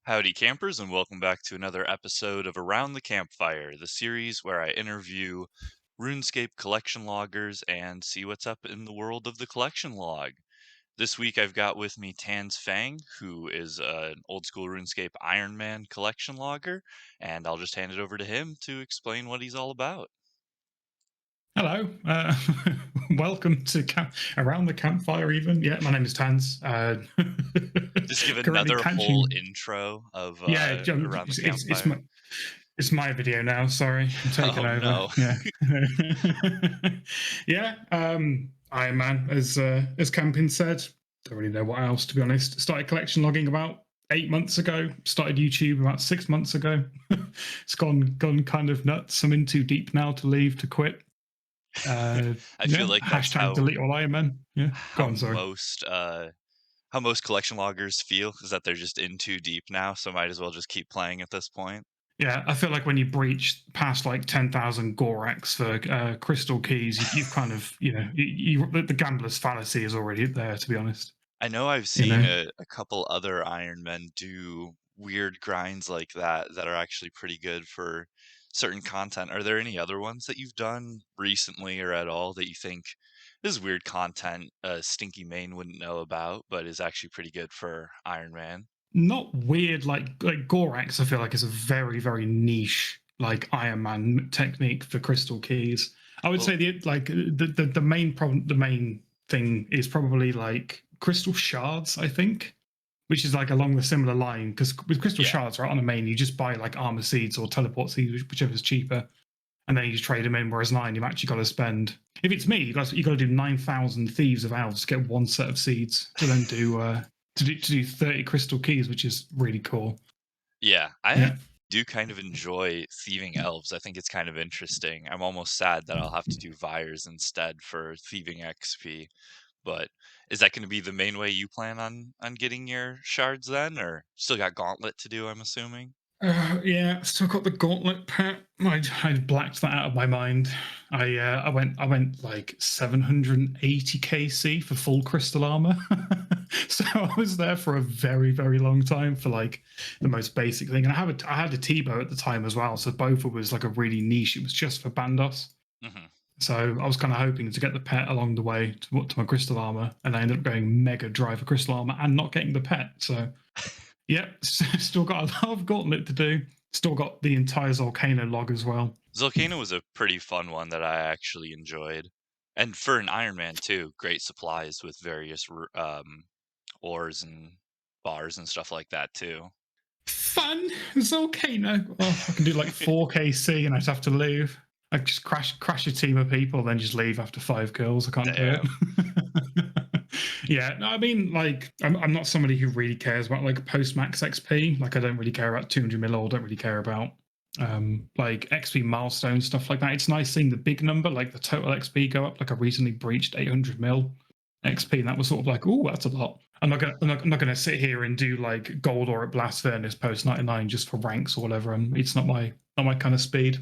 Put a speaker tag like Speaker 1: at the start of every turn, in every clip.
Speaker 1: Howdy, campers, and welcome back to another episode of Around the Campfire, the series where I interview RuneScape collection loggers and see what's up in the world of the collection log. This week I've got with me TanzFang, who is an old school RuneScape Ironman collection logger, and I'll just hand it over to him to explain what he's all about.
Speaker 2: Hello, welcome to Around the Campfire. Even my name is Tanz.
Speaker 1: Just give
Speaker 2: Currently
Speaker 1: another whole
Speaker 2: catching.
Speaker 1: intro of Around the
Speaker 2: It's
Speaker 1: Campfire.
Speaker 2: my video now. Sorry, I'm taking
Speaker 1: Oh
Speaker 2: over.
Speaker 1: no.
Speaker 2: Yeah, yeah. Iron Man, as Camping said. Don't really know what else, to be honest. Started collection logging about 8 months ago. Started YouTube about 6 months ago. It's gone kind of nuts. I'm in too deep now to leave to quit.
Speaker 1: I feel
Speaker 2: Yeah.
Speaker 1: like that's
Speaker 2: Hashtag delete all Iron Man. Yeah. Go
Speaker 1: how
Speaker 2: on. Sorry.
Speaker 1: most how most collection loggers feel is that they're just in too deep now, so might as well just keep playing at this point.
Speaker 2: Yeah, I feel like when you breach past like 10,000 Gorax for crystal keys, you've kind of, the gambler's fallacy is already there, to be honest.
Speaker 1: I know I've
Speaker 2: You
Speaker 1: seen
Speaker 2: know,
Speaker 1: a couple other Iron Men do weird grinds like that that are actually pretty good for certain content. Are there any other ones that you've done recently or at all that you think this is weird content a stinky main wouldn't know about, but is actually pretty good for Iron Man?
Speaker 2: not weird like Gorax. I feel like is a very very niche like Iron Man technique for crystal keys. I would
Speaker 1: Well,
Speaker 2: say the main problem, the main thing is probably like crystal shards. I think, which is like along the similar line because with crystal
Speaker 1: yeah.
Speaker 2: shards, right on a main, you just buy like armor seeds or teleport seeds, whichever's cheaper, and then you just trade them in. Whereas nine, you've actually got to spend. If it's me, you got to do 9,000 thieves of elves to get one set of seeds to then do 30 crystal keys, which is really cool.
Speaker 1: Yeah, I
Speaker 2: Yeah.
Speaker 1: do kind of enjoy thieving elves. I think it's kind of interesting. I'm almost sad that I'll have to do Vires instead for thieving XP. But is that gonna be the main way you plan on getting your shards then, or still got Gauntlet to do, I'm assuming?
Speaker 2: Yeah, still got the gauntlet pet. I blacked that out of my mind. I went like 780 KC for full crystal armor. So I was there for a very very long time for like the most basic thing. And I had a T-bow at the time as well, so both was like a really niche. It was just for Bandos.
Speaker 1: Mhm.
Speaker 2: So I was kind of hoping to get the pet along the way to my crystal armor, and I ended up going mega dry for crystal armor and not getting the pet. So yeah, still got a lot of Gauntlet to do. Still got the entire Volcano log as well.
Speaker 1: Volcano was a pretty fun one that I actually enjoyed. And for an Iron Man too, great supplies with various ores and bars and stuff like that too.
Speaker 2: Fun Volcano. Oh, I can do like 4KC and I'd have to leave. I just crash a team of people, then just leave after 5 kills. I can't do it.
Speaker 1: Damn.
Speaker 2: Yeah, no, I mean, like, I'm not somebody who really cares about like post max XP. Like, I don't really care about 200 mil or don't really care about like XP milestone stuff like that. It's nice seeing the big number, like the total XP go up. Like, I recently breached 800 mil
Speaker 1: Mhm.
Speaker 2: XP, and that was sort of like, oh, that's a lot. I'm not gonna sit here and do like gold or at blast furnace post 99 just for ranks or whatever. And it's not my kind of speed.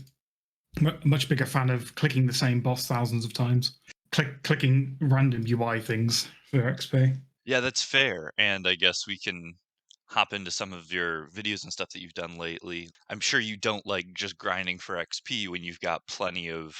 Speaker 2: I'm a much bigger fan of clicking the same boss thousands of times, clicking random UI things for XP.
Speaker 1: Yeah, that's fair, and I guess we can hop into some of your videos and stuff that you've done lately. I'm sure you don't like just grinding for XP when you've got plenty of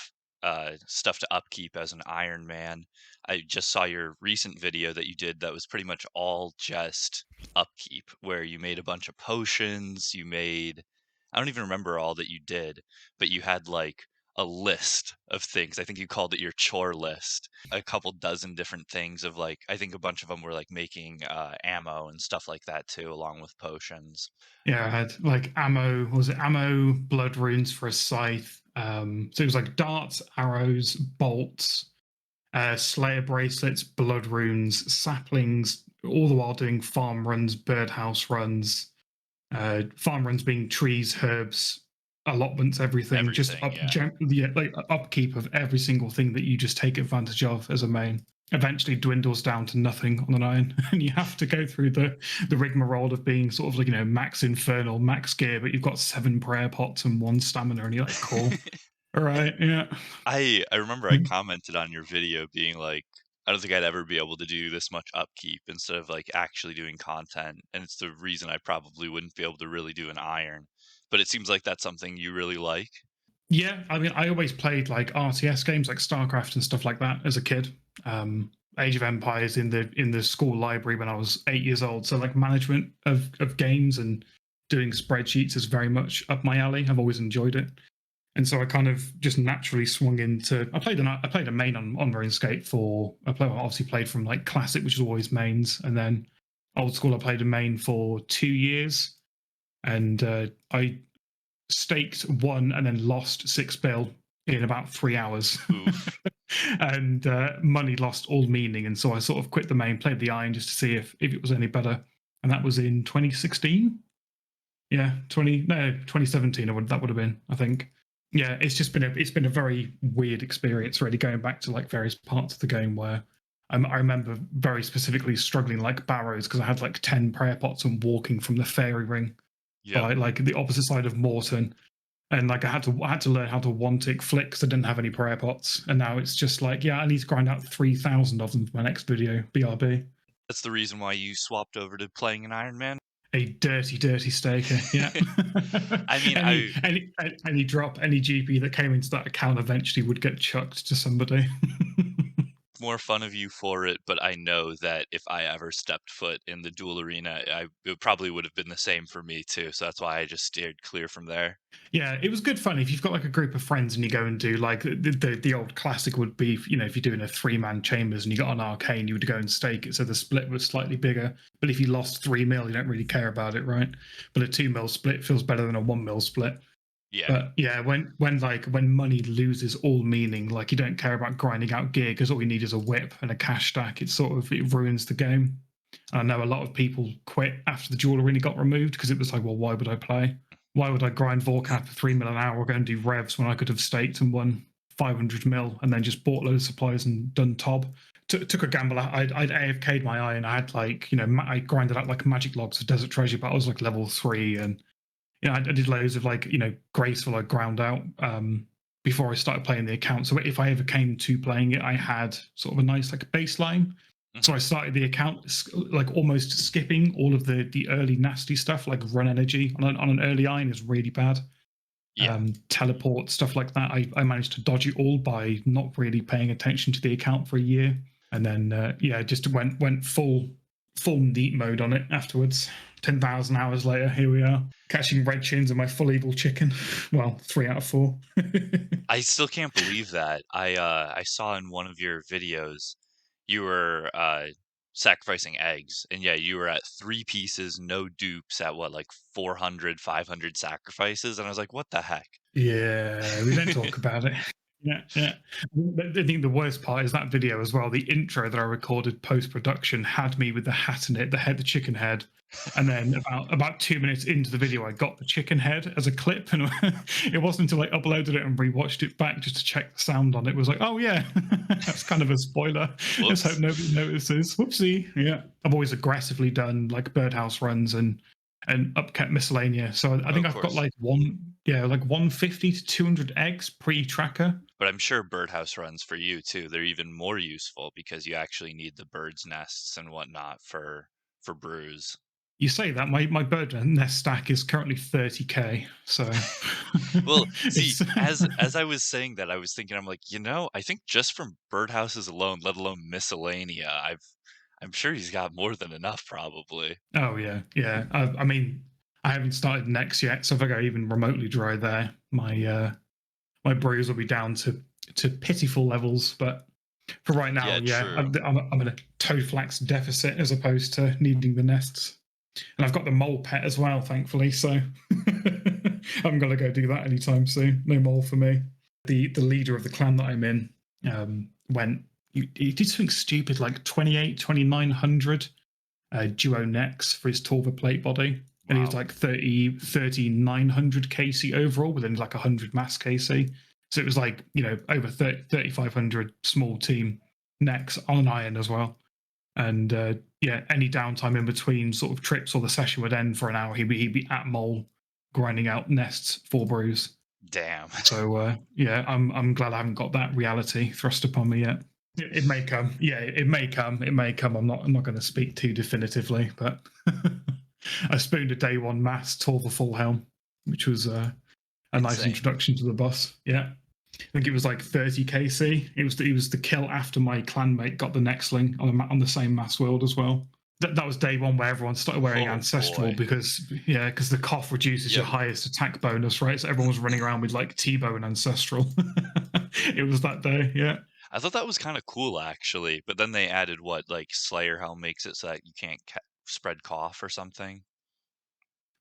Speaker 1: stuff to upkeep as an Iron Man. I just saw your recent video that you did that was pretty much all just upkeep, where you made a bunch of potions, you made I don't even remember all that you did, but you had like a list of things. I think you called it your chore list, a couple dozen different things of like I think a bunch of them were like making ammo and stuff like that too, along with potions.
Speaker 2: Yeah, I had like ammo. Was it ammo? Blood runes for a scythe. So it was like darts, arrows, bolts, Slayer bracelets, blood runes, saplings, all the while doing farm runs, birdhouse runs, farm runs being trees, herbs, allotments, everything. Just
Speaker 1: Everything, yeah.
Speaker 2: yeah, like upkeep of every single thing that you just take advantage of as a main. Eventually dwindles down to nothing on an iron, and you have to go through the rigmarole of being sort of like max infernal, max gear, but you've got 7 prayer pots and 1 stamina, and you're like, cool, all right, yeah.
Speaker 1: I remember I commented on your video being like, I don't think I'd ever be able to do this much upkeep instead of like actually doing content. And it's the reason I probably wouldn't be able to really do an iron. But it seems like that's something you really like.
Speaker 2: Yeah, I mean, I always played like RTS games like StarCraft and stuff like that as a kid. Age of Empires in the school library when I was 8 years old. So like management of games and doing spreadsheets is very much up my alley. I've always enjoyed it, and so I kind of just naturally swung into. I played a main on RuneScape for. Obviously played from like classic, which is always mains, and then old school. I played a main for 2 years, and I staked one and then lost 6 bill in about 3 hours.
Speaker 1: Oof.
Speaker 2: And money lost all meaning. And so I sort of quit the main, played the iron just to see if it was any better. And that was in 2016. Yeah, 2017. That would have been, I think. Yeah, it's been a very weird experience, really, going back to like various parts of the game where I remember very specifically struggling like barrows because I had like 10 prayer pots and walking from the fairy ring
Speaker 1: Yep.
Speaker 2: by like the opposite side of Morton, and like I had to learn how to one tick flick because I didn't have any prayer pots, and now it's just like yeah, I need to grind out 3,000 of them for my next video. BRB,
Speaker 1: That's the reason why you swapped over to playing an Ironman.
Speaker 2: a dirty staker. Yeah,
Speaker 1: I mean,
Speaker 2: any any drop, any GP that came into that account eventually would get chucked to somebody.
Speaker 1: more fun of you for it, but I know that if I ever stepped foot in the duel arena, it probably would have been the same for me too. So that's why I just steered clear from there.
Speaker 2: Yeah, it was good fun. If you've got like a group of friends and you go and do like the old classic would be, you know, if you're doing a 3-man chambers and you got an arcane, you would go and stake it so the split was slightly bigger. But if you lost 3 mil, you don't really care about it, right? But a 2 mil split feels better than a 1 mil split.
Speaker 1: Yeah,
Speaker 2: But yeah, when money loses all meaning, like you don't care about grinding out gear because all you need is a whip and a cash stack. It ruins the game. I know a lot of people quit after the duel arena got removed because it was like, well, why would I play? Why would I grind Vorkat for 3 mil an hour or go and do revs when I could have staked and won 500 mil and then just bought loads of supplies and done Tob? Took a gamble. I'd AFK'd my eye and I had like, you know, I grinded out like magic logs of Desert Treasure, but I was like level 3. And, you know, I did loads of like, you know, graceful, like ground out before I started playing the account. So if I ever came to playing it, I had sort of a nice like baseline. So
Speaker 1: hmm
Speaker 2: I started the account like almost skipping all of the early nasty stuff, like run energy on an early iron is really bad.
Speaker 1: yeah.
Speaker 2: Teleport stuff like that. I managed to dodge it all by not really paying attention to the account for a year, and then yeah, just went full neat mode on it afterwards. 10,000 hours later, here we are catching red chins and my full evil chicken. Well, 3 out of 4.
Speaker 1: I still can't believe that. I saw in one of your videos you were sacrificing eggs, and yeah, you were at 3 pieces, no dupes at what, like 400, 500 sacrifices, and I was like, what the heck?
Speaker 2: Yeah, we don't talk about it. Yeah, yeah. I think the worst part is that video as well. The intro that I recorded post production had me with the hat in it, the chicken head, and then about 2 minutes into the video, I got the chicken head as a clip, and it wasn't until I uploaded it and rewatched it back just to check the sound on it was like, oh yeah, that's kind of a spoiler. Let's hope
Speaker 1: Whoops.
Speaker 2: nobody notices. Whoopsie. Yeah, I've always aggressively done like birdhouse runs and upkept miscellanea. So I
Speaker 1: Oh,
Speaker 2: think
Speaker 1: of
Speaker 2: I've got
Speaker 1: course.
Speaker 2: like like 150 to 200 eggs pre-tracker.
Speaker 1: But I'm sure birdhouse runs for you too, they're even more useful because you actually need the birds' nests and whatnot for brews.
Speaker 2: You say that my bird nest stack is currently 30k. So
Speaker 1: Well, see,
Speaker 2: it's
Speaker 1: as I was saying that, I was thinking, I'm like, I think just from birdhouses alone, let alone miscellanea, I'm sure he's got more than enough probably.
Speaker 2: oh yeah, yeah. I mean, I haven't started next yet, so if I go even remotely dry there, my brews will be down to pitiful levels. But for right now,
Speaker 1: Yeah,
Speaker 2: yeah,
Speaker 1: true.
Speaker 2: I'm in a toadflax deficit as opposed to needing the nests. And I've got the mole pet as well, thankfully. So I'm gonna go do that anytime soon. No mole for me. The leader of the clan that I'm in went. He did something stupid like 28, 2,900 duo necks for his Torva plate body. And he was
Speaker 1: Wow.
Speaker 2: like 3,900 KC overall within like 100 mass KC. So it was like, you know, over 3,500 small team necks on an iron as well. And yeah, any downtime in between sort of trips or the session would end for an hour. He'd be at mole grinding out nests for brews.
Speaker 1: Damn.
Speaker 2: So yeah, I'm glad I haven't got that reality thrust upon me yet. It may come. Yeah, it may come. It may come. I'm not going to speak too definitively, but I spooned a day one mass, tore the full helm, which was a nice
Speaker 1: Insane.
Speaker 2: introduction to the boss. Yeah, I think it was like 30 kc. It was the kill after my clanmate got the Nextling on the same mass world as well. That was day one where everyone started wearing
Speaker 1: Oh
Speaker 2: ancestral
Speaker 1: boy.
Speaker 2: because the cough reduces your
Speaker 1: Yep.
Speaker 2: highest attack bonus, right? So everyone was running around with like T-bone ancestral. It was that day. Yeah.
Speaker 1: I thought that was kind of cool actually, but then they added what, like Slayer Helm makes it so that you can't spread cough or something.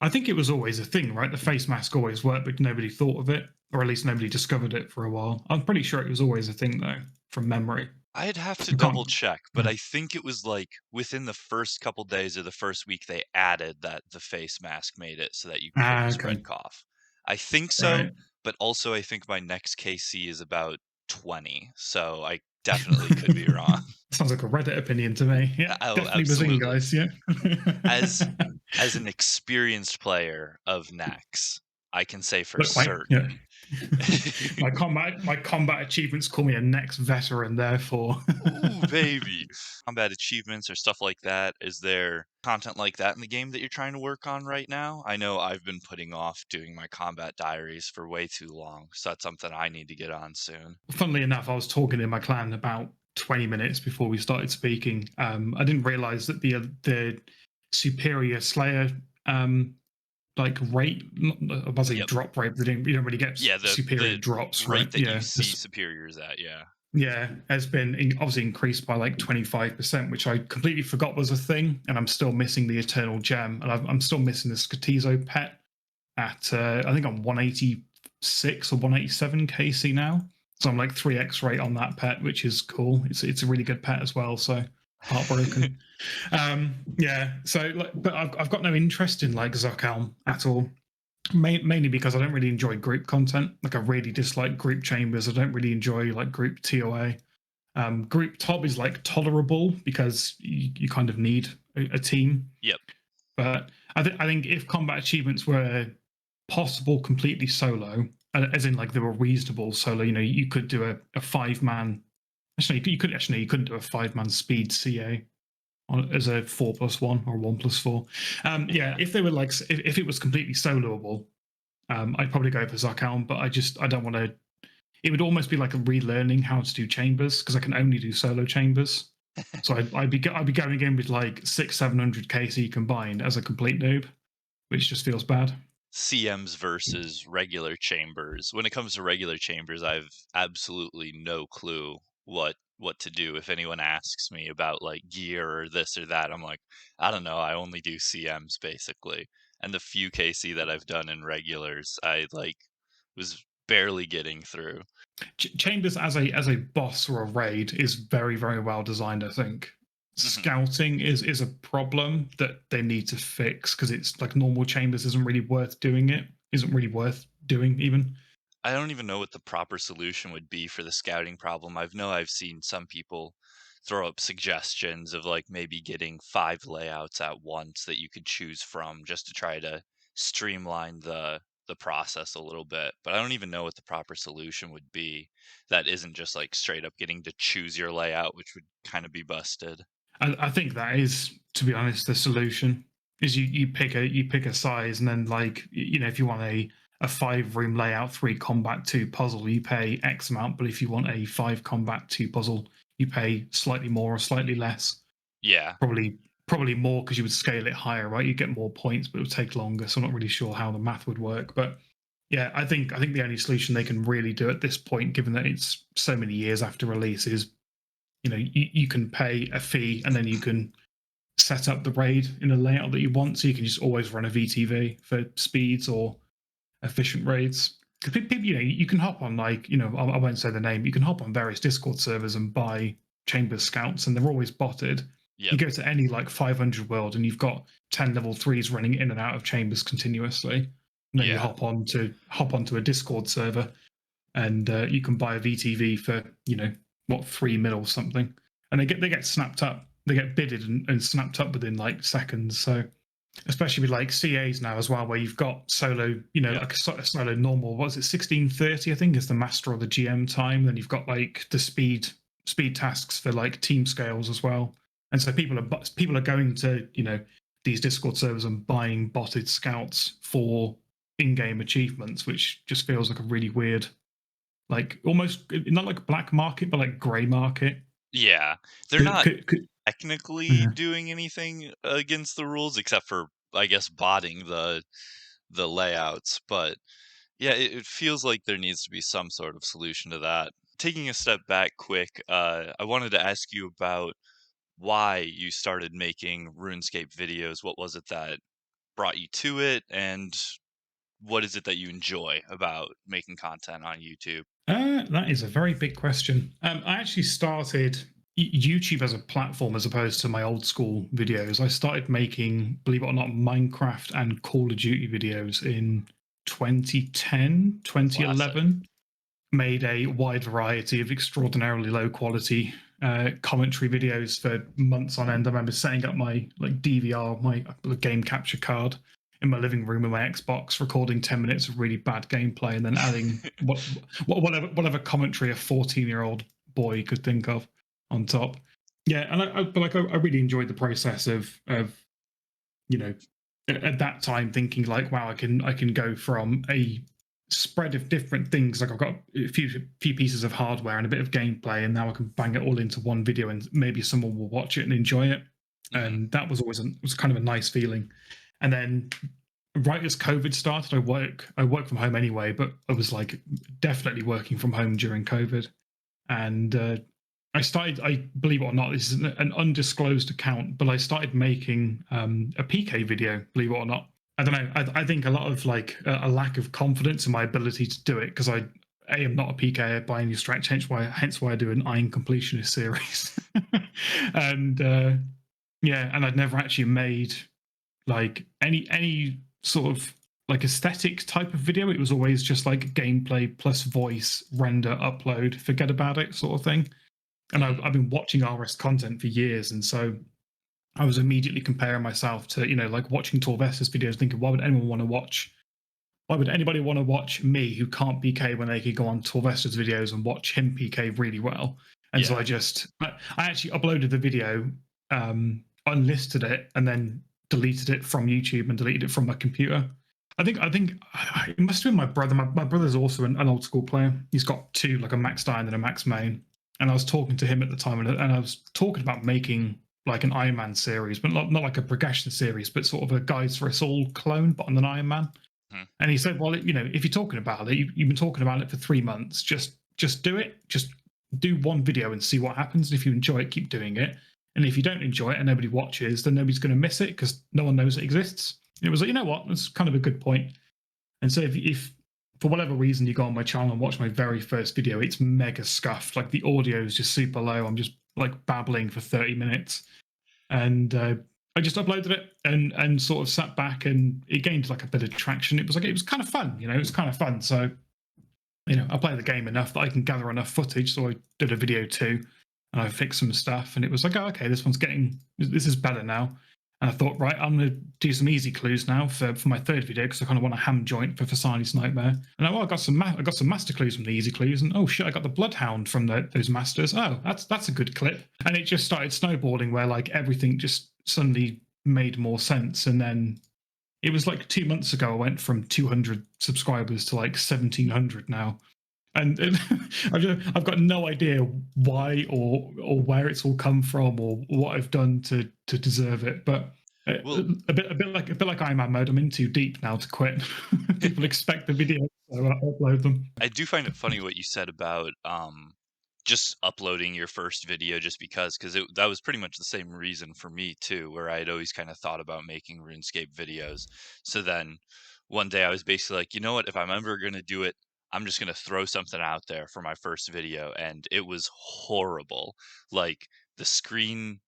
Speaker 2: I think it was always a thing, right? The face mask always worked, but nobody thought of it, or at least nobody discovered it for a while. I'm pretty sure it was always a thing, though, from memory.
Speaker 1: I'd have to
Speaker 2: I
Speaker 1: double
Speaker 2: can't.
Speaker 1: check, but
Speaker 2: Yeah.
Speaker 1: I think it was like within the first couple days or the first week they added that the face mask made it so that you couldn't
Speaker 2: Okay.
Speaker 1: spread cough. I think so,
Speaker 2: Right.
Speaker 1: but also I think my next KC is about 20, so I definitely could be wrong.
Speaker 2: Sounds like a Reddit opinion to me. Yeah,
Speaker 1: Oh,
Speaker 2: definitely Bazing,
Speaker 1: absolutely.
Speaker 2: guys. Yeah.
Speaker 1: As as an experienced player of Nex, I can say for
Speaker 2: Look, my yeah.
Speaker 1: certain.
Speaker 2: my combat achievements call me a next veteran. Therefore,
Speaker 1: Ooh, baby. Combat achievements or stuff like that. Is there content like that in the game that you're trying to work on right now? I know I've been putting off doing my combat diaries for way too long, so that's something I need to get on soon.
Speaker 2: funnily enough, I was talking in my clan about 20 minutes before we started speaking. I didn't realize that the superior Slayer like rate, I was say
Speaker 1: Yep.
Speaker 2: drop rate. You don't really get
Speaker 1: Yeah,
Speaker 2: superior
Speaker 1: the
Speaker 2: drops, right?
Speaker 1: rate that you
Speaker 2: Yeah,
Speaker 1: see superiors at, yeah.
Speaker 2: yeah, has been obviously increased by like 25%, which I completely forgot was a thing, and I'm still missing the Eternal Gem, and I'm still missing the Skatizo pet at I think I'm 186 or 187 kc now. So I'm like 3x rate on that pet, which is cool. It's a really good pet as well. So heartbroken. Yeah. So like, but I've got no interest in like Zocalm at all. Mainly because I don't really enjoy group content. Like I really dislike group chambers. I don't really enjoy like group TOA. Group top is like tolerable because you kind of need a team.
Speaker 1: Yep.
Speaker 2: But I think if combat achievements were possible completely solo, as in like they were reasonable solo, you could do a 5 man. Actually, you couldn't do a 5 man speed CA as a 4+1 or 1+4. Yeah,
Speaker 1: Yeah.
Speaker 2: if they were like if it was completely soloable, I'd probably go for Zarkalm, but I don't want to. It would almost be like a relearning how to do chambers because I can only do solo chambers. So I'd be going in with like 600-700 KC combined as a complete noob, which just feels bad.
Speaker 1: CMs versus regular chambers. When it comes to regular chambers, I've absolutely no clue what to do. If anyone asks me about like gear or this or that, I'm like, I don't know. I only do CMs basically. And the few KC that I've done in regulars, I like was barely getting through.
Speaker 2: Chambers as a boss or a raid is very well designed. I think
Speaker 1: Mhm.
Speaker 2: scouting is a problem that they need to fix because it's like normal chambers isn't really worth doing. It isn't really worth doing even.
Speaker 1: I don't even know what the proper solution would be for the scouting problem. I've seen some people throw up suggestions of like maybe getting 5 layouts at once that you could choose from just to try to streamline the process a little bit. But I don't even know what the proper solution would be that isn't just like straight up getting to choose your layout, which would kind of be busted.
Speaker 2: I think that is, to be honest, the solution is you pick a size and then like if you want a 5 room layout, 3 combat, 2 puzzle, you pay X amount. But if you want a 5 combat, 2 puzzle, you pay slightly more or slightly less.
Speaker 1: Yeah.
Speaker 2: Probably more because you would scale it higher, right? You get more points, but it would take longer. So I'm not really sure how the math would work. But yeah, I think the only solution they can really do at this point, given that it's so many years after release, is you can pay a fee and then you can set up the raid in a layout that you want. So you can just always run a VTV for speeds or efficient raids. Because people, you can hop on like, I won't say the name. You can hop on various Discord servers and buy Chambers scouts, and they're always botted. You
Speaker 1: Yep.
Speaker 2: go to any like 500 world, and you've got 10 level threes running in and out of Chambers continuously. And then you
Speaker 1: Yeah.
Speaker 2: hop onto a Discord server, and you can buy a VTV for what 3 mil or something, and they get snapped up, they get bidded and snapped up within like seconds. So especially with like CAs now as well, where you've got solo,
Speaker 1: Yep.
Speaker 2: like a solo normal. What is it, 1630? I think is the master or the GM time. Then you've got like the speed speed tasks for like team scales as well. And so people are going to these Discord servers and buying botted scouts for in-game achievements, which just feels like a really weird, like almost not like black market, but like grey market.
Speaker 1: Yeah, they're
Speaker 2: Could,
Speaker 1: not
Speaker 2: could, could,
Speaker 1: technically
Speaker 2: yeah.
Speaker 1: doing anything against the rules except for, I guess, botting the layouts, but yeah, it feels like there needs to be some sort of solution to that. Taking a step back quick, I wanted to ask you about why you started making RuneScape videos. What was it that brought you to it, and what is it that you enjoy about making content on YouTube?
Speaker 2: That is a very big question. I actually started YouTube as a platform as opposed to my old school videos. I started making, believe it or not, Minecraft and Call of Duty videos in 2010,
Speaker 1: Classic.
Speaker 2: 2011. Made a wide variety of extraordinarily low quality commentary videos for months on end. I remember setting up my like DVR, my game capture card in my living room with my Xbox, recording 10 minutes of really bad gameplay, and then adding whatever commentary a 14-year-old boy could think of on top. Yeah, and I really enjoyed the process of you know at that time thinking like, wow, I can go from a spread of different things. Like I've got a few pieces of hardware and a bit of gameplay, and now I can bang it all into one video, and maybe someone will watch it and enjoy it.
Speaker 1: Mhm.
Speaker 2: And that was always was kind of a nice feeling. And then right as COVID started, I work from home anyway, but I was like definitely working from home during COVID, and I started. I believe it or not, this is an undisclosed account, but I started making a PK video. Believe it or not, I don't know. I think a lot of like a lack of confidence in my ability to do it because I am not a PK by any stretch. Hence why I do an iron completionist series, and yeah, and I'd never actually made like any sort of like aesthetic type of video. It was always just like gameplay plus voice, render, upload, forget about it sort of thing. And I've,
Speaker 1: Mhm.
Speaker 2: I've been watching RS content for years, and so I was immediately comparing myself to like watching Torves's videos, thinking, why would anybody want to watch me who can't PK when they could go on Torves's videos and watch him PK really well? And so
Speaker 1: Yeah.
Speaker 2: I actually uploaded the video, unlisted it, and then deleted it from YouTube and deleted it from my computer. I think it must have been my brother. My brother's also an old school player. He's got two, like a max iron and a max main. And I was talking to him at the time, and I was talking about making like an Ironman series, but not like a progression series, but sort of a Guides for Us All clone, but on an Ironman.
Speaker 1: Mhm.
Speaker 2: And he said, "Well, if you're talking about it, you've been talking about it for 3 months. Just do it. Just do one video and see what happens. And if you enjoy it, keep doing it. And if you don't enjoy it and nobody watches, then nobody's going to miss it because no one knows it exists." And it was like, you know what? That's kind of a good point. And so if for whatever reason you go on my channel and watch my very first video, it's mega scuffed. Like the audio is just super low. I'm just like babbling for 30 minutes, and I just uploaded it and sort of sat back, and it gained like a bit of traction. It was kind of fun, it was kind of fun. So I play the game enough that I can gather enough footage. So I did a video too, and I fixed some stuff, and it was like, oh, okay, this is better now. And I thought, right, I'm going to do some easy clues now for my third video because I kind of want a ham joint for Fasani's Nightmare. And I got some master clues from the easy clues, and oh shit, I got the Bloodhound from those masters. Oh, that's a good clip. And it just started snowballing where like everything just suddenly made more sense. And then it was like 2 months ago, I went from 200 subscribers to like 1,700 now. And I've got no idea why or where it's all come from or what I've done to deserve it. But
Speaker 1: Well,
Speaker 2: a bit like Iron Man mode. I'm in too deep now to quit. People expect the videos, so I upload them.
Speaker 1: I do find it funny what you said about, just uploading your first video just because that was pretty much the same reason for me too, where I had always kinda thought about making RuneScape videos. So then one day I was basically like, "You know what? If I'm ever gonna do it, I'm just gonna throw something out there for my first video," and it was horrible. Like, the screen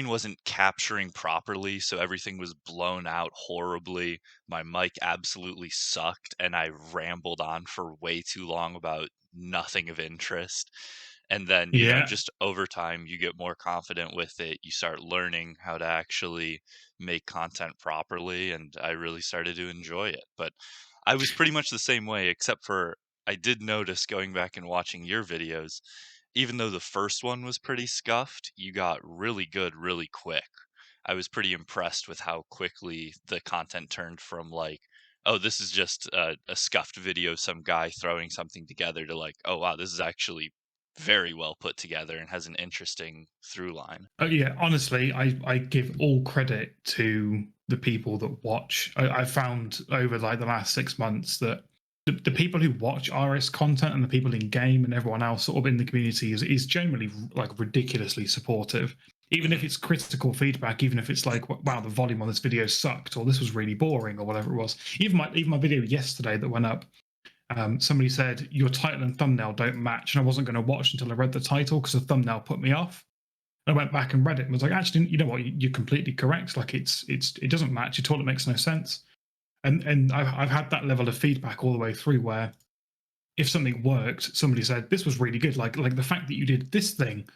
Speaker 1: wasn't capturing properly, so everything was blown out horribly. My mic absolutely sucked, and I rambled on for way too long about nothing of interest. And then,
Speaker 2: Yeah.
Speaker 1: just over time, you get more confident with it. You start learning how to actually make content properly, and I really started to enjoy it. But I was pretty much the same way, except for I did notice going back and watching your videos, even though the first one was pretty scuffed, you got really good really quick. I was pretty impressed with how quickly the content turned from like, oh, this is just a scuffed video of some guy throwing something together to like, oh wow, this is actually very well put together and has an interesting through line.
Speaker 2: Yeah, honestly, I give all credit to the people that watch. I found over like the last 6 months that the people who watch RS content and the people in game and everyone else sort of in the community is generally like ridiculously supportive. Even if
Speaker 1: Hmm.
Speaker 2: it's critical feedback, even if it's like, wow, the volume on this video sucked, or this was really boring, or whatever it was. Even my video yesterday that went up, somebody said your title and thumbnail don't match, and I wasn't going to watch until I read the title because the thumbnail put me off. I went back and read it and was like, actually, you know what? You're completely correct. Like it doesn't match at all. It makes no sense. And I've had that level of feedback all the way through where if something worked, somebody said this was really good. Like the fact that you did this thing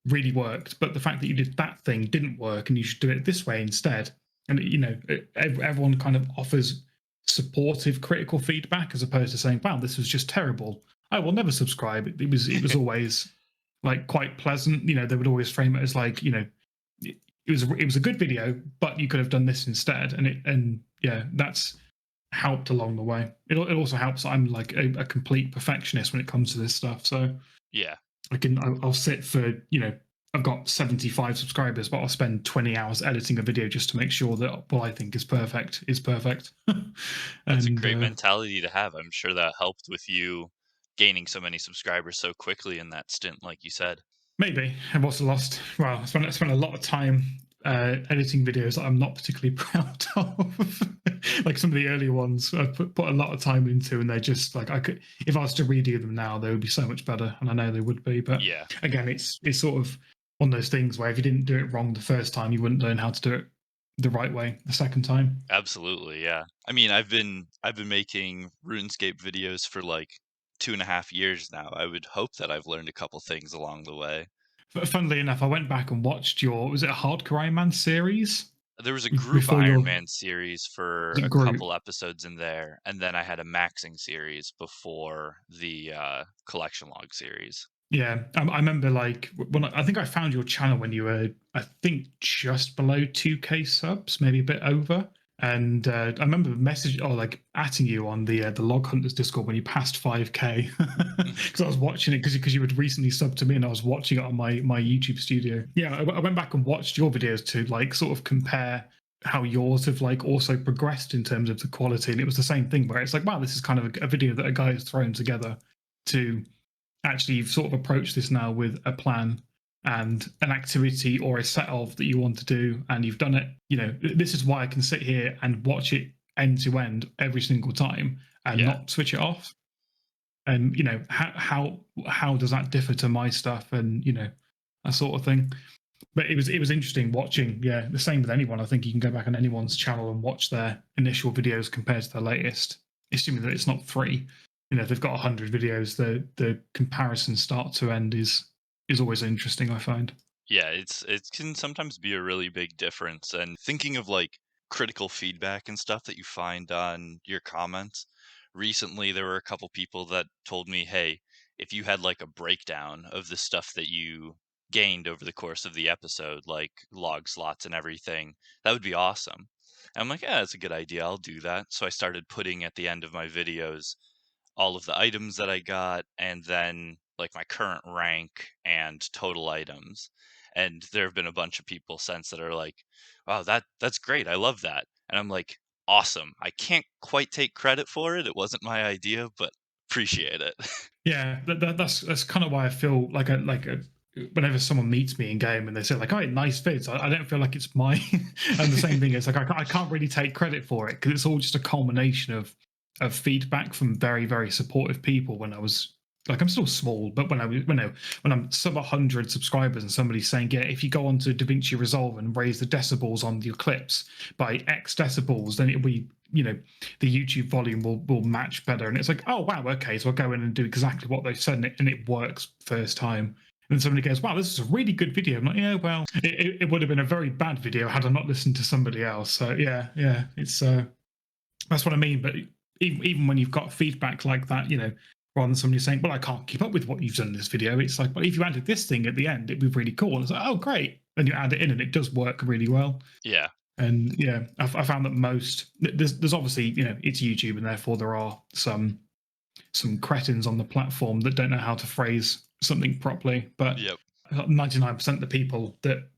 Speaker 2: really worked, but the fact that you did that thing didn't work, and you should do it this way instead. And everyone kind of offers supportive, critical feedback as opposed to saying, "Wow, this was just terrible. I will never subscribe." It was always like quite pleasant. They would always frame it as like, it was a good video, but you could have done this instead. And yeah, that's helped along the way. It also helps that I'm like a complete perfectionist when it comes to this stuff. So
Speaker 1: Yeah,
Speaker 2: I'll sit for, I've got 75 subscribers, but I'll spend 20 hours editing a video just to make sure that what I think is perfect is perfect.
Speaker 1: that's a
Speaker 2: And
Speaker 1: great mentality to have. I'm sure that helped with you gaining so many subscribers so quickly in that stint, like you said.
Speaker 2: maybe I've also lost. Well, I spent a lot of time editing videos that I'm not particularly proud of. Like some of the earlier ones, I put a lot of time into, and they're just like, I could, if I was to redo them now, they would be so much better, and I know they would be. But
Speaker 1: Yeah.
Speaker 2: again, it's sort of one of those things where if you didn't do it wrong the first time, you wouldn't learn how to do it the right way the second time.
Speaker 1: Absolutely, yeah. I mean, I've been making RuneScape videos for like 2.5 years now. I would hope that I've learned a couple things along the way.
Speaker 2: But funnily enough, I went back and watched your, was it a Hardcore Iron Man series
Speaker 1: There was a group
Speaker 2: before your,
Speaker 1: Ironman series for
Speaker 2: was it
Speaker 1: a
Speaker 2: group?
Speaker 1: couple episodes in there, and then I had a maxing series before the collection log series.
Speaker 2: Yeah, I remember like when I think I found your channel when you were, I think, just below 2K subs, maybe a bit over. And I remember message or like atting you on the Log Hunters Discord when you passed 5K
Speaker 1: Mhm.
Speaker 2: because I was watching it because you had recently subbed to me and I was watching it on my YouTube studio. Yeah, I went back and watched your videos to like sort of compare how yours have like also progressed in terms of the quality, and it was the same thing where it's like, wow, this is kind of a video that a guy has thrown together to actually you've sort of approached this now with a plan and an activity or a set of that you want to do, and you've done it. This is why I can sit here and watch it end to end every single time and
Speaker 1: Yeah.
Speaker 2: not switch it off. And how does that differ to my stuff, and that sort of thing. But it was interesting watching. Yeah, the same with anyone. I think you can go back on anyone's channel and watch their initial videos compared to their latest, assuming that it's not free. If they've got 100 videos, the comparison start to end is always interesting, I find.
Speaker 1: Yeah, it can sometimes be a really big difference. And thinking of like critical feedback and stuff that you find on your comments, recently there were a couple people that told me, "Hey, if you had like a breakdown of the stuff that you gained over the course of the episode, like log slots and everything, that would be awesome." And I'm like, "Yeah, that's a good idea. I'll do that." So I started putting at the end of my videos all of the items that I got, and then like my current rank and total items. And there have been a bunch of people since that are like, "Wow, that's great. I love that." And I'm like, "Awesome. I can't quite take credit for it. It wasn't my idea, but appreciate it."
Speaker 2: Yeah, that's kind of why I feel like whenever someone meets me in game and they say like, "Oh, nice vids," I don't feel like it's mine. And the same thing is like I can't really take credit for it because it's all just a culmination of feedback from very very supportive people. When I was like, I'm still small, but when I'm sub 100 subscribers and somebody's saying, yeah, if you go onto DaVinci Resolve and raise the decibels on your clips by X decibels, then it'll be, the YouTube volume will match better. And it's like, oh wow, okay, so I'll go in and do exactly what they've said, and it works first time. And then somebody goes, wow, this is a really good video. I'm like, yeah, well, it would have been a very bad video had I not listened to somebody else. So yeah, it's that's what I mean. But even when you've got feedback like that, rather than somebody saying, "Well, I can't keep up with what you've done in this video." It's like, "Well, if you added this thing at the end, it'd be really cool." And it's like, "Oh, great!" And you add it in, and it does work really well.
Speaker 1: Yeah.
Speaker 2: And yeah, I found that there's obviously, it's YouTube, and therefore there are some cretins on the platform that don't know how to phrase something properly. But
Speaker 1: Yep.
Speaker 2: 99% of the people that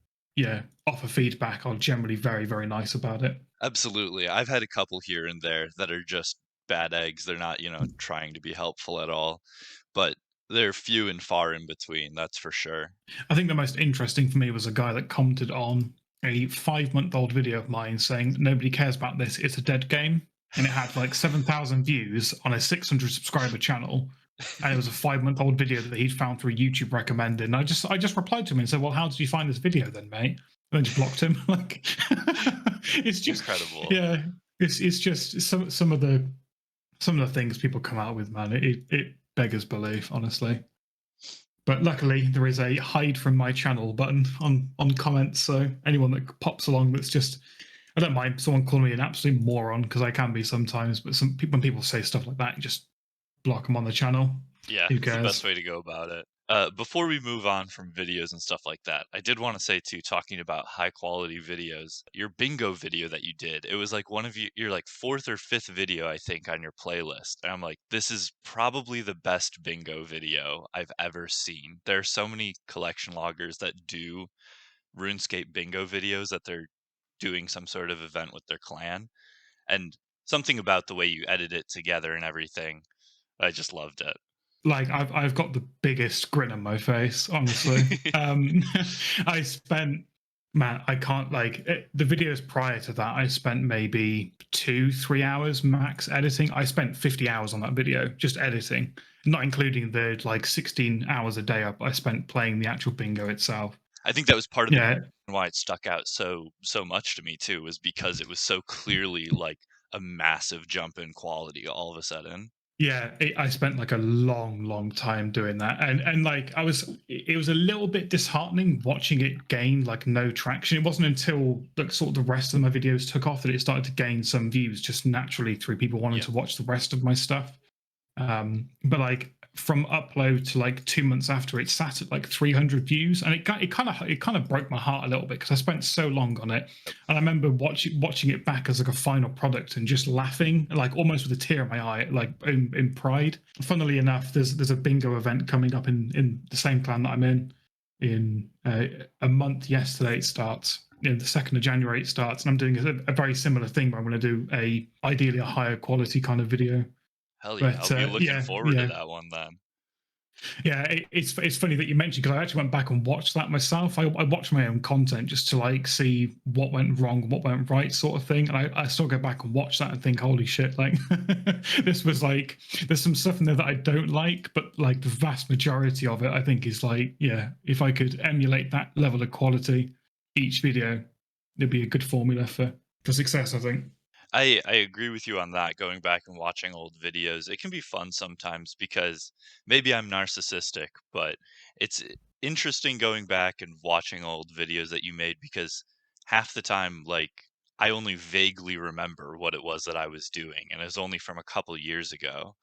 Speaker 2: offer feedback are generally very, very nice about it.
Speaker 1: Absolutely. I've had a couple here and there that are just bad eggs. They're not, trying to be helpful at all, but they're few and far in between, that's for sure.
Speaker 2: I think the most interesting for me was a guy that commented on a 5-month-old video of mine saying nobody cares about this. It's a dead game, and it had like 7,000 views on a 600 subscriber channel. And it was a 5-month-old video that he'd found through YouTube recommended. And I just replied to him and said, "Well, how did you find this video then, mate?" And then just blocked him. Like, it's just,
Speaker 1: Incredible.
Speaker 2: yeah, it's just some of the things people come out with, man. It beggars belief, honestly. But luckily, there is a hide from my channel button on comments. So anyone that pops along that's just, I don't mind someone calling me an absolute moron, because I can be sometimes. But some people, when people say stuff like that, you just block them on the channel.
Speaker 1: Yeah,
Speaker 2: Who
Speaker 1: it's the best
Speaker 2: cares?
Speaker 1: way to go about it. Before we move on from videos and stuff like that, I did want to say too, talking about high quality videos, your bingo video that you did, it was like one of your like fourth or fifth video, I think, on your playlist. And I'm like, this is probably the best bingo video I've ever seen. There are so many collection loggers that do RuneScape bingo videos that they're doing some sort of event with their clan. And something about the way you edit it together and everything, I just loved it.
Speaker 2: Like, I've got the biggest grin on my face, honestly. I spent, man, I can't, the videos prior to that, I spent maybe 2-3 hours max editing. I spent 50 hours on that video just editing, not including the like 16 hours a day I spent playing the actual bingo itself.
Speaker 1: I think that was part of the
Speaker 2: Yeah,
Speaker 1: reason why it stuck out so much to me too, was because it was so clearly like a massive jump in quality all of a sudden.
Speaker 2: yeah, I spent like a long, long time doing that, and like it was a little bit disheartening watching it gain like no traction. It wasn't until like sort of the rest of my videos took off that it started to gain some views just naturally through people wanting
Speaker 1: Yep.
Speaker 2: to watch the rest of my stuff. But like from upload to like 2 months after, it sat at like 300 views, and it kind of broke my heart a little bit because I spent so long on it.
Speaker 1: Yep.
Speaker 2: And I remember watching it back as like a final product and just laughing, like almost with a tear in my eye, like in pride. Funnily enough, there's a bingo event coming up in the same clan that I'm in a month. Yesterday it starts. The 2nd of January it starts, and I'm doing a very similar thing where I'm going to do ideally a higher quality kind of video.
Speaker 1: Hell yeah.
Speaker 2: But
Speaker 1: I'll be looking
Speaker 2: yeah,
Speaker 1: forward to
Speaker 2: yeah,
Speaker 1: that one then.
Speaker 2: yeah. It's funny that you mentioned, because I actually went back and watched that myself. I watched my own content just to like see what went wrong, what went right, sort of thing. And I still go back and watch that and think, holy shit, like this was like, there's some stuff in there that I don't like, but like the vast majority of it, I think is like, yeah, if I could emulate that level of quality each video, it'd be a good formula for success, I think.
Speaker 1: I agree with you on that. Going back and watching old videos, it can be fun sometimes because maybe I'm narcissistic, but it's interesting going back and watching old videos that you made because half the time, like, I only vaguely remember what it was that I was doing, and it was only from a couple years ago.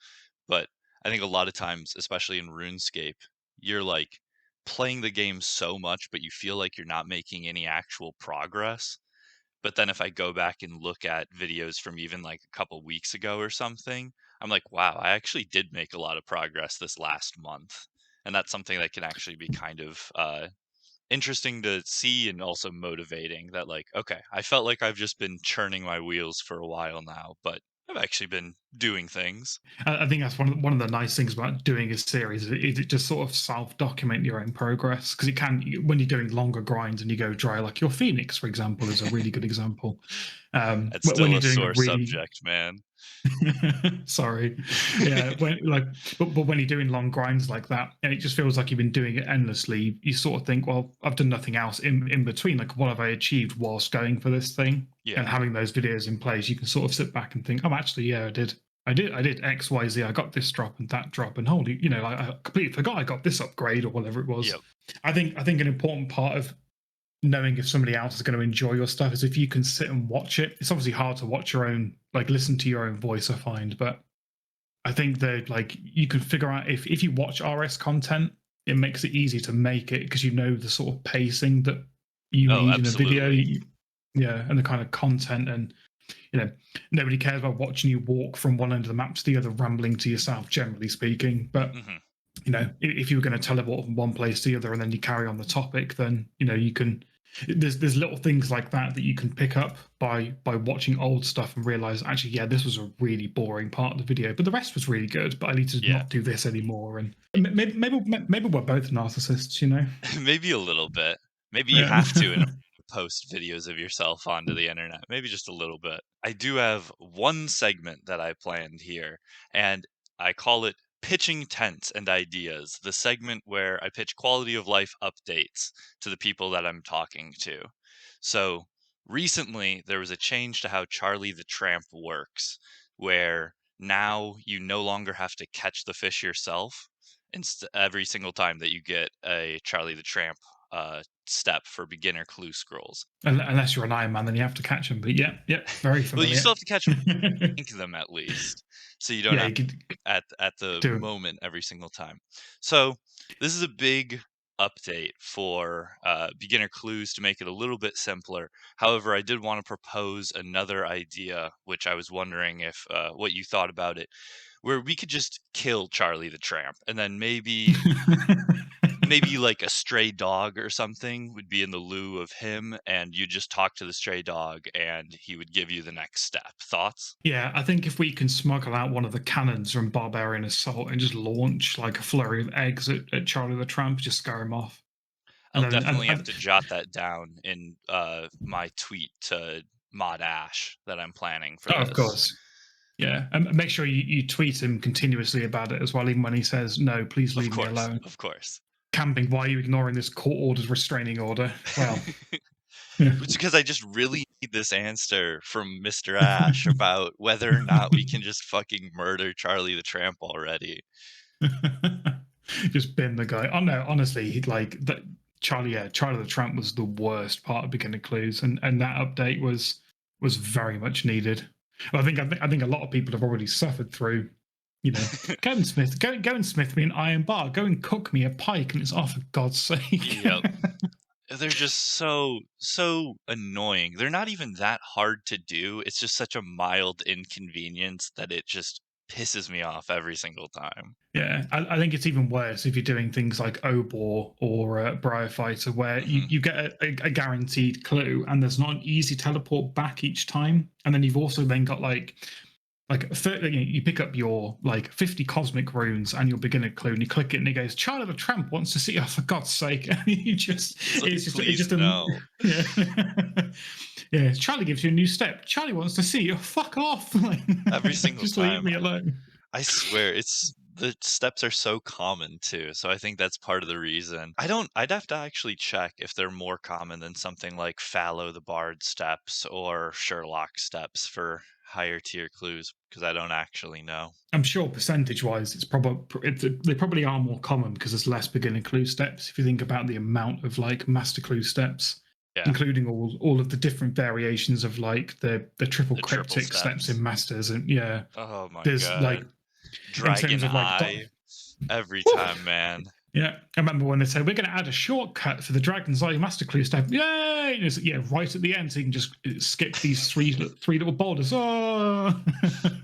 Speaker 1: But I think a lot of times, especially in RuneScape, you're like playing the game so much, but you feel like you're not making any actual progress. But then if I go back and look at videos from even like a couple weeks ago or something, I'm like, wow, I actually did make a lot of progress this last month. And that's something that can actually be kind of interesting to see and also motivating that, like, okay, I felt like I've just been churning my wheels for a while now, but I've actually been doing things.
Speaker 2: I think that's one of the nice things about doing a series is it just sort of self-document your own progress, because it can, when you're doing longer grinds and you go dry, like your Phoenix, for example, is a really good example.
Speaker 1: It's
Speaker 2: When
Speaker 1: still
Speaker 2: you're
Speaker 1: a
Speaker 2: doing a
Speaker 1: sore
Speaker 2: really
Speaker 1: subject, man.
Speaker 2: sorry, yeah, but when you're doing long grinds like that, and it just feels like you've been doing it endlessly, you sort of think, well, I've done nothing else in between. Like, what have I achieved whilst going for this thing? And
Speaker 1: Yeah.
Speaker 2: having those videos in place, you can sort of sit back and think, oh, actually, yeah, I did X, Y, Z. I got this drop and that drop, and holy, I completely forgot I got this upgrade or whatever it was.
Speaker 1: Yep.
Speaker 2: I think an important part of knowing if somebody else is going to enjoy your stuff is if you can sit and watch it. It's obviously hard to watch your own, like listen to your own voice, I find, but I think that like you can figure out if you watch RS content, it makes it easy to make it because you know the sort of pacing that you
Speaker 1: Oh,
Speaker 2: need in a video.
Speaker 1: absolutely.
Speaker 2: Yeah, and the kind of content, and you know, nobody cares about watching you walk from one end of the map to the other, rambling to yourself, generally speaking. But
Speaker 1: Mhm.
Speaker 2: you know, if you were going to teleport from one place to the other and then you carry on the topic, then you know you can. There's little things like that that you can pick up by watching old stuff and realize actually, yeah, this was a really boring part of the video, but the rest was really good. But I need to
Speaker 1: Yeah.
Speaker 2: not do this anymore. And maybe we're both narcissists, you know?
Speaker 1: Maybe a little bit. Maybe you
Speaker 2: Yeah.
Speaker 1: have to in order to post videos of yourself onto the internet. Maybe just a little bit. I do have one segment that I planned here, and I call it Pitching Tents and Ideas, the segment where I pitch quality of life updates to the people that I'm talking to. So recently, there was a change to how Charlie the Tramp works, where now you no longer have to catch the fish yourself every single time that you get a Charlie the Tramp step for beginner clue scrolls.
Speaker 2: Unless you're an Iron Man, then you have to catch them. But yeah, yeah, very
Speaker 1: Well, you
Speaker 2: familiar.
Speaker 1: still have to catch them, rank them at least, so you don't
Speaker 2: Yeah,
Speaker 1: have
Speaker 2: you could
Speaker 1: at the
Speaker 2: do.
Speaker 1: moment every single time. So this is a big update for beginner clues to make it a little bit simpler. However, I did want to propose another idea, which I was wondering if what you thought about it, where we could just kill Charlie the Tramp, and then maybe like a stray dog or something would be in the lieu of him, and you just talk to the stray dog and he would give you the next step. Thoughts?
Speaker 2: Yeah, I think if we can smuggle out one of the cannons from Barbarian Assault and just launch like a flurry of eggs at Charlie the Tramp, just scare him off. And
Speaker 1: I'll
Speaker 2: then,
Speaker 1: definitely have to jot that down in my tweet to Mod Ash that I'm planning for
Speaker 2: oh, of
Speaker 1: this.
Speaker 2: course, yeah, and make sure you tweet him continuously about it as well, even when he says no, please
Speaker 1: Of
Speaker 2: leave me
Speaker 1: course,
Speaker 2: alone.
Speaker 1: of course.
Speaker 2: Camping, why are you ignoring this court ordered restraining order? Well, yeah.
Speaker 1: Which because I just really need this answer from Mr. Ash about whether or not we can just fucking murder Charlie the Tramp already.
Speaker 2: Just bin the guy. Oh no, honestly, he'd like that. Charlie, yeah, Charlie the Tramp was the worst part of Beginner Clues, and that update was very much needed. I think a lot of people have already suffered through. You know, go and smith me an iron bar. Go and cook me a pike, and it's off for God's sake.
Speaker 1: Yep. They're just so annoying. They're not even that hard to do. It's just such a mild inconvenience that it just pisses me off every single time.
Speaker 2: Yeah, I think it's even worse if you're doing things like Obor or Briarfighter, where you,
Speaker 1: Mhm.
Speaker 2: you get a guaranteed clue and there's not an easy teleport back each time. And then you've also then got like you pick up your like 50 cosmic runes and your beginner clue and you click it and it goes, Charlie the Tramp wants to see, oh, for God's sake. you just
Speaker 1: It's like,
Speaker 2: it's
Speaker 1: "Please,
Speaker 2: just a
Speaker 1: no."
Speaker 2: yeah. Yeah, Charlie gives you a new step. Charlie wants to see you. Fuck off. Like,
Speaker 1: Every single
Speaker 2: just leave
Speaker 1: time.
Speaker 2: me alone.
Speaker 1: I swear, it's the steps are so common too, so I think that's part of the reason. I'd have to actually check if they're more common than something like Fallow the Bard steps or Sherlock steps for higher tier clues, because I don't actually know.
Speaker 2: I'm sure percentage-wise, they probably are more common because there's less beginner clue steps. If you think about the amount of like master clue steps,
Speaker 1: Yeah,
Speaker 2: including all of the different variations of like the triple
Speaker 1: the triple
Speaker 2: cryptic steps in
Speaker 1: steps.
Speaker 2: masters, and yeah,
Speaker 1: Oh my
Speaker 2: there's like
Speaker 1: god.
Speaker 2: in terms
Speaker 1: Dragon
Speaker 2: of like
Speaker 1: Eye every time, man.
Speaker 2: yeah, I remember when they said we're going to add a shortcut for the Dragon's Eye Master Clue step. Yay! And yeah, right at the end, so you can just skip these three little boulders. Oh!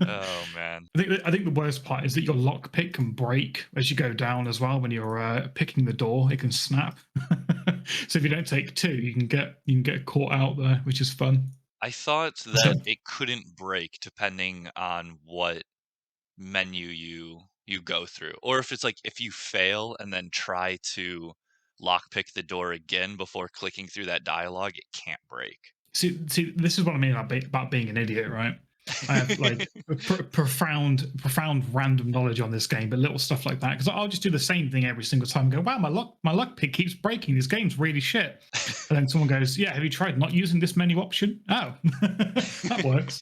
Speaker 1: Oh man.
Speaker 2: I think the worst part is that your lockpick can break as you go down as well. When you're picking the door, it can snap. So if you don't take two, you can get caught out there, which is fun.
Speaker 1: I thought
Speaker 2: So
Speaker 1: that it couldn't break depending on what menu you go through, or if it's like if you fail and then try to lockpick the door again before clicking through that dialogue, it can't break.
Speaker 2: see, this is what I mean about being an idiot, right? I have like profound random knowledge on this game, but little stuff like that because I'll just do the same thing every single time. And go, wow, my luck pick keeps breaking. This game's really shit. And then someone goes, yeah, have you tried not using this menu option? Oh, that works.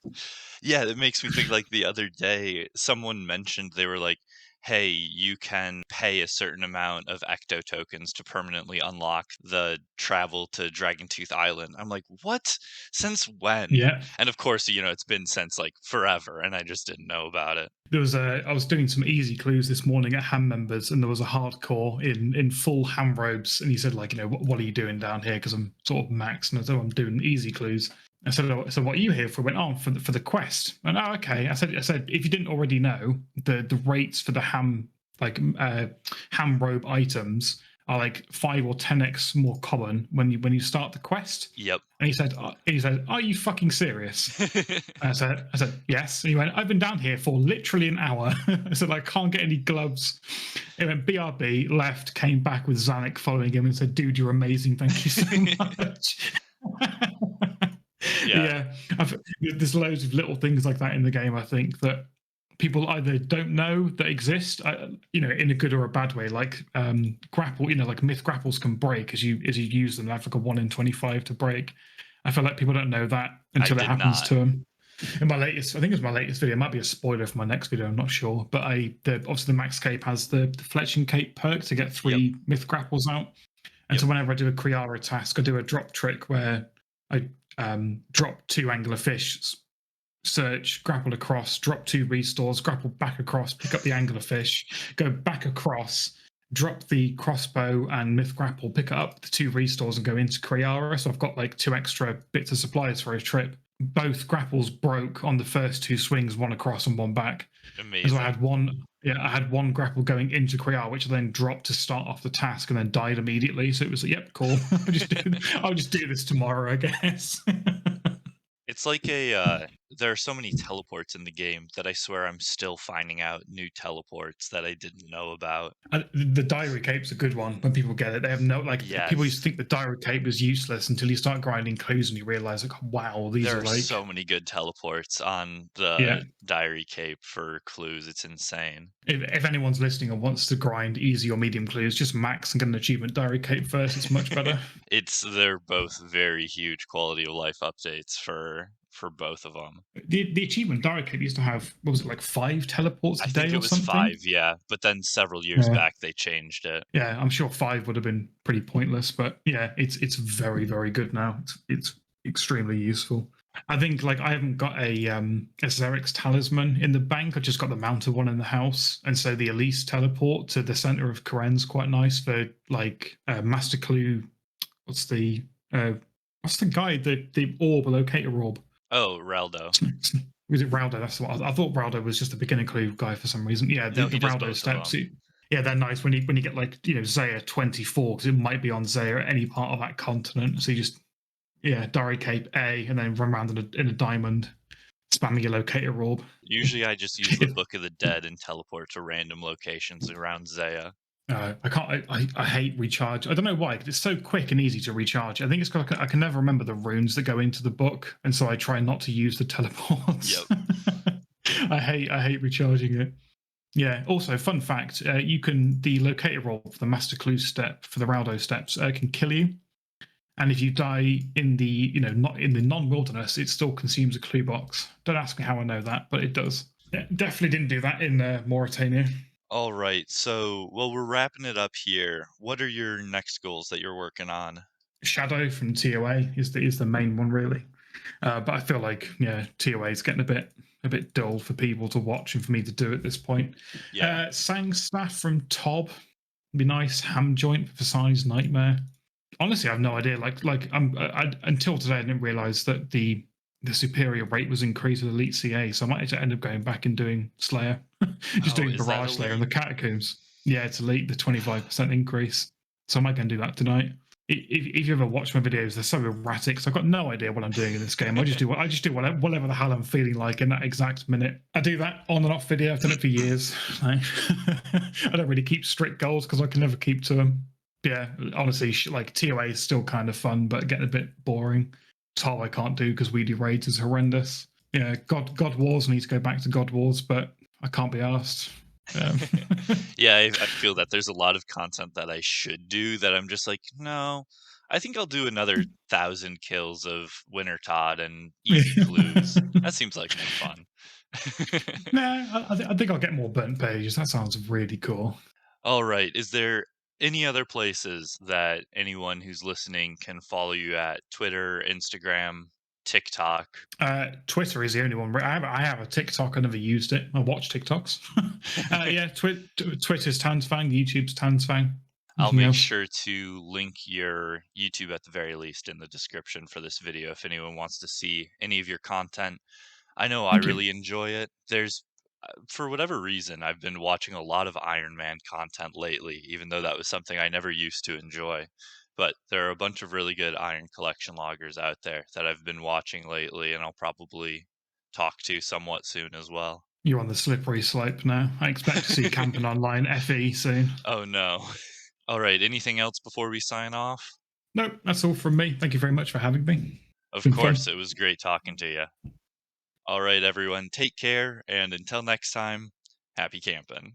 Speaker 1: Yeah, it makes me think like the other day, someone mentioned they were like, hey, you can pay a certain amount of ecto tokens to permanently unlock the travel to Dragontooth Island. I'm like, what? Since when?
Speaker 2: Yeah.
Speaker 1: And of course, it's been since like forever, and I just didn't know about it.
Speaker 2: There was a. I was doing some easy clues this morning at ham members, and there was a hardcore in full ham robes, and he said like, what are you doing down here? Because I'm sort of max, and I said, oh, I'm doing easy clues. I said, oh, so what are you here for? I went on for the quest. And oh, okay. I said if you didn't already know, the rates for the ham ham robe items are like 5 or 10x more common when you start the quest.
Speaker 1: Yep.
Speaker 2: And he said, are you fucking serious? I said, yes. And he went, I've been down here for literally an hour. I said, I can't get any gloves. He went, BRB, left, came back with Zanuck following him and said, dude, you're amazing. Thank you so much.
Speaker 1: Yeah,
Speaker 2: Yeah. There's loads of little things like that in the game, I think, that people either don't know that exist, in a good or a bad way. Like grapple, like myth grapples can break as you use them. They have like a 1 in 25 to break. I feel like people don't know that
Speaker 1: I
Speaker 2: until it
Speaker 1: did
Speaker 2: happens
Speaker 1: not.
Speaker 2: to them. In my latest, I think it's my latest video. It might be a spoiler for my next video. I'm not sure, but obviously the Max Cape has the Fletching Cape perk to get
Speaker 1: Yep,
Speaker 2: 3 myth grapples out. And
Speaker 1: yep.
Speaker 2: so whenever I do a Kriara task, I do a drop trick where I drop 2 anglerfish, search, grapple across, drop 2 restores, grapple back across, pick up the anglerfish, go back across, drop the crossbow and myth grapple, pick up the 2 restores and go into Kriara. So I've got like 2 extra bits of supplies for a trip. Both grapples broke on the first 2 swings, one across and one back. And so I
Speaker 1: Amazing.
Speaker 2: had one, yeah, I had one grapple going into Kriar, which I then dropped to start off the task and then died immediately. So it was like, yep, cool. I'll just do this tomorrow, I guess.
Speaker 1: It's like there are so many teleports in the game that I swear I'm still finding out new teleports that I didn't know about.
Speaker 2: The diary cape's a good one when people get it. They have no like people used to
Speaker 1: Yes.
Speaker 2: think the diary cape was useless until you start grinding clues and you realize like, wow, these
Speaker 1: There
Speaker 2: are
Speaker 1: are
Speaker 2: like
Speaker 1: so many good teleports on
Speaker 2: yeah.
Speaker 1: the Diary Cape for clues, it's insane.
Speaker 2: If anyone's listening and wants to grind easy or medium clues, just max and get an achievement diary cape first. It's much better.
Speaker 1: They're both very huge quality of life updates for both of them.
Speaker 2: The achievement diary cape used to have what was it like 5 teleports
Speaker 1: I
Speaker 2: a
Speaker 1: think
Speaker 2: day
Speaker 1: it
Speaker 2: or
Speaker 1: was
Speaker 2: something?
Speaker 1: 5, yeah, but then several years
Speaker 2: Yeah.
Speaker 1: back, they changed it.
Speaker 2: Yeah, I'm sure 5 would have been pretty pointless, but yeah, it's very very good now. It's extremely useful. I think like I haven't got a Xerix talisman in the bank. I just got the mounted one in the house, and so the Elise teleport to the center of Koren's quite nice for like Master Clue. What's the uh, what's the guy the orb locator orb?
Speaker 1: Oh, Raldo.
Speaker 2: Was it Raldo? That's what I thought. Raldo was just a beginner clue guy for some reason. Yeah,
Speaker 1: No,
Speaker 2: the
Speaker 1: he does
Speaker 2: Raldo
Speaker 1: both of
Speaker 2: steps.
Speaker 1: them.
Speaker 2: Yeah, they're nice when you get like Zaya 24 because it might be on Zaya at any part of that continent. So you just Diary Cape A and then run around in a diamond, spamming your locator orb.
Speaker 1: Usually, I just use the Book of the Dead and teleport to random locations around Zaya.
Speaker 2: I can't. I hate recharge. I don't know why. 'Cause it's so quick and easy to recharge. I think it's because I can never remember the runes that go into the book, and so I try not to use the teleports.
Speaker 1: Yep.
Speaker 2: I hate recharging it. Yeah. Also, fun fact: you can the locator roll for the Master Clue step for the Raldo steps can kill you, and if you die in the not in the non-wilderness, it still consumes a clue box. Don't ask me how I know that, but it does. Yeah, definitely didn't do that in Mauritania.
Speaker 1: All right. So, well, we're wrapping it up here. What are your next goals that you're working on?
Speaker 2: Shadow from TOA is the main one really. But I feel like TOA is getting a bit dull for people to watch and for me to do at this point.
Speaker 1: Yeah.
Speaker 2: Sang staff from Tob would be nice. Ham joint for size nightmare. Honestly, I have no idea. Until today, I didn't realize that the superior rate was increased with Elite CA. So I might end up going back and doing Slayer, just
Speaker 1: Oh,
Speaker 2: doing
Speaker 1: is that
Speaker 2: Barrage Slayer and
Speaker 1: elite?
Speaker 2: the Catacombs. Yeah, it's Elite, the 25% increase. So I might go and do that tonight. If you ever watch my videos, they're so erratic. So I've got no idea what I'm doing in this game. I just do whatever the hell I'm feeling like in that exact minute. I do that on and off video. I've done it for years. I don't really keep strict goals because I can never keep to them. Yeah, honestly, like TOA is still kind of fun, but getting a bit boring. Top I can't do because Weedy Raids is horrendous. Yeah, God Wars, I need to go back to God Wars, but I can't be asked.
Speaker 1: Yeah, I feel that there's a lot of content that I should do that I'm just like, no, I think I'll do another 1,000 kills of Winter Todd and easy clues. That seems like more fun.
Speaker 2: Nah, I think I'll get more burnt pages. That sounds really cool.
Speaker 1: All right. Is there any other places that anyone who's listening can follow you at? Twitter, Instagram, TikTok?
Speaker 2: Twitter is the only one. I have a TikTok. I never used it. I watch TikToks. Yeah, Twitter's TanzFang. YouTube's TanzFang.
Speaker 1: I'll
Speaker 2: Anything
Speaker 1: make
Speaker 2: else?
Speaker 1: sure to link your YouTube at the very least in the description for this video if anyone wants to see any of your content. I know I
Speaker 2: Thank you.
Speaker 1: really enjoy it. For whatever reason, I've been watching a lot of Ironman content lately, even though that was something I never used to enjoy. But there are a bunch of really good Iron Collection loggers out there that I've been watching lately, and I'll probably talk to somewhat soon as well.
Speaker 2: You're on the slippery slope now. I expect to see Camping Online FE soon.
Speaker 1: Oh no. All right, anything else before we sign off?
Speaker 2: Nope, that's all from me. Thank you very much for having me. It's
Speaker 1: Of
Speaker 2: been
Speaker 1: course,
Speaker 2: fun.
Speaker 1: it was great talking to you. All right, everyone, take care, and until next time, happy camping.